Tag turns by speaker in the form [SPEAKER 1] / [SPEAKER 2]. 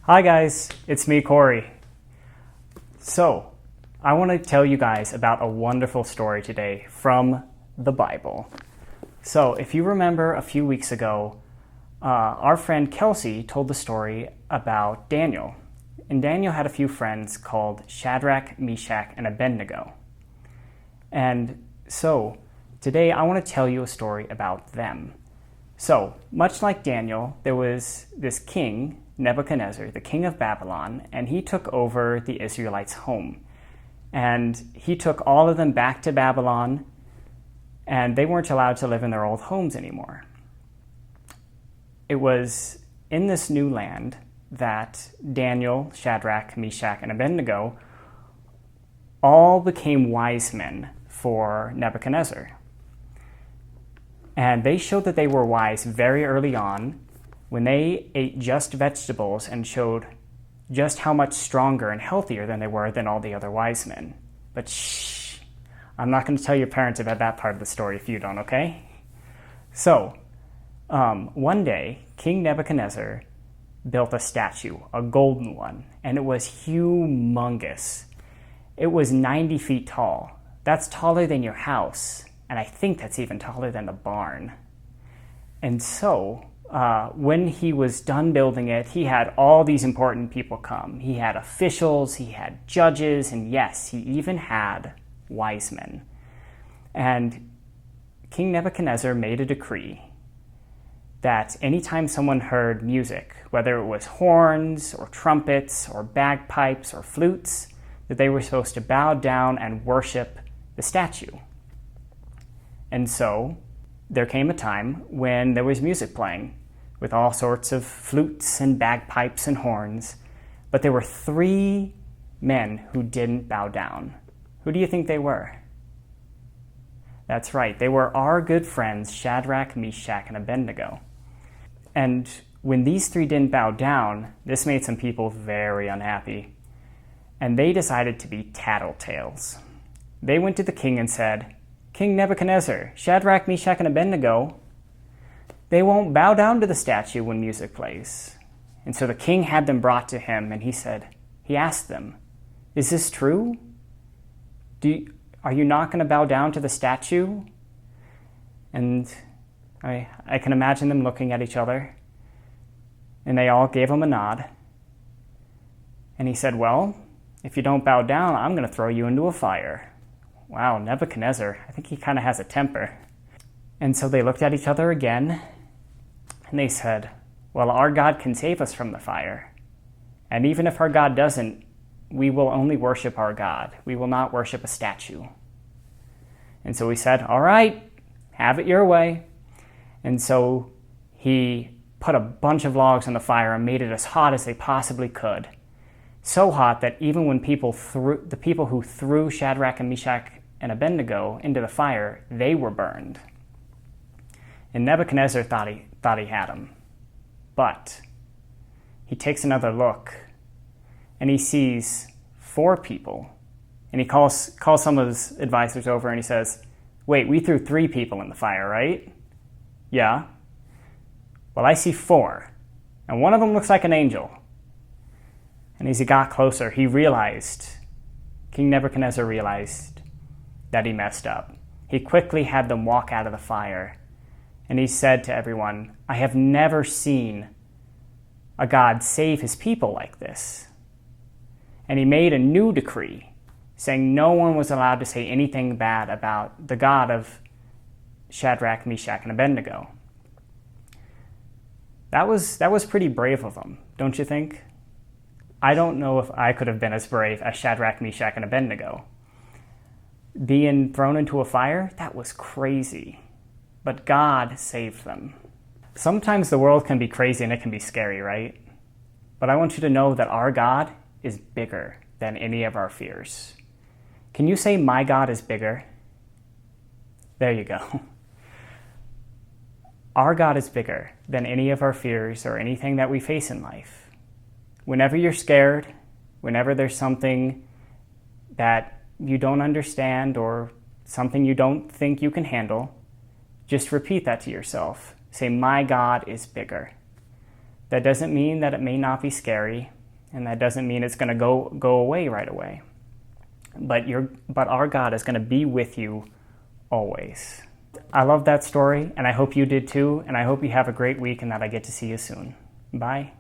[SPEAKER 1] Hi guys, it's me, Corey. So, I want to tell you guys about a wonderful story today from the Bible. So, if you remember a few weeks ago, our friend Kelsey told the story about Daniel. And Daniel had a few friends called Shadrach, Mesach, and Abenego. And so, today I want to tell you a story about them. So, much like Daniel, there was this king, Nebuchadnezzar, the king of Babylon, and he took over the Israelites' home. And he took all of them back to Babylon, and they weren't allowed to live in their old homes anymore. It was in this new land that Daniel, Shadrach, Mesach, and Abenego all became wise men for Nebuchadnezzar. And they showed that they were wise very early on when they ate just vegetables and showed just how much stronger and healthier than they were than all the other wise men. But shh, I'm not going to tell your parents about that part of the story if you don't, okay? So, one day, King Nebuchadnezzar built a statue, a golden one, and it was humongous. It was 90 feet tall. That's taller than your house, and I think that's even taller than the barn. And so, when he was done building it, he had all these important people come. He had officials, he had judges, and yes, he even had wise men. And King Nebuchadnezzar made a decree that anytime someone heard music, whether it was horns or trumpets or bagpipes or flutes, that they were supposed to bow down and worship the statue. And so there came a time when there was music playing with all sorts of flutes and bagpipes and horns, but there were 3 men who didn't bow down. Who do you think they were? That's right, they were our good friends Shadrach, Mesach, and Abenego. And when these 3 didn't bow down, this made some people very unhappy. And they decided to be tattletales. They went to the king and said, "King Nebuchadnezzar, Shadrach, Mesach, and Abenego, they won't bow down to the statue when music plays." And so the king had them brought to him, and he asked them, "Is this true? Are you not going to bow down to the statue?" And I can imagine them looking at each other, and they all gave him a nod. And he said, "Well, if you don't bow down, I'm going to throw you into a fire." Wow, Nebuchadnezzar, I think he kind of has a temper. And so they looked at each other again, and they said, "Well, our God can save us from the fire. And even if our God doesn't, we will only worship our God. We will not worship a statue." And so he said, "All right, have it your way." And so he put a bunch of logs on the fire and made it as hot as they possibly could. So hot that even when the people who threw Shadrach and Mesach and Abenego into the fire, they were burned. And Nebuchadnezzar thought he had him. But he takes another look, and he sees 4 people. And he calls some of his advisors over, and he says, "Wait, we threw 3 people in the fire, right?" "Yeah." "Well, I see 4, and one of them looks like an angel." And as he got closer, King Nebuchadnezzar realized that he messed up. He quickly had them walk out of the fire. And he said to everyone, "I have never seen a God save his people like this." And he made a new decree saying no one was allowed to say anything bad about the God of Shadrach, Mesach, and Abenego. That was pretty brave of him, don't you think? I don't know if I could have been as brave as Shadrach, Mesach, and Abenego. Being thrown into a fire, that was crazy. But God saved them. Sometimes the world can be crazy and it can be scary, right? But I want you to know that our God is bigger than any of our fears. Can you say, "My God is bigger"? There you go. Our God is bigger than any of our fears or anything that we face in life. Whenever you're scared, whenever there's something that you don't understand or something you don't think you can handle, just repeat that to yourself. Say, "My God is bigger." That doesn't mean that it may not be scary, and that doesn't mean it's going to go away right away. But our God is going to be with you always. I love that story, and I hope you did too, and I hope you have a great week and that I get to see you soon. Bye.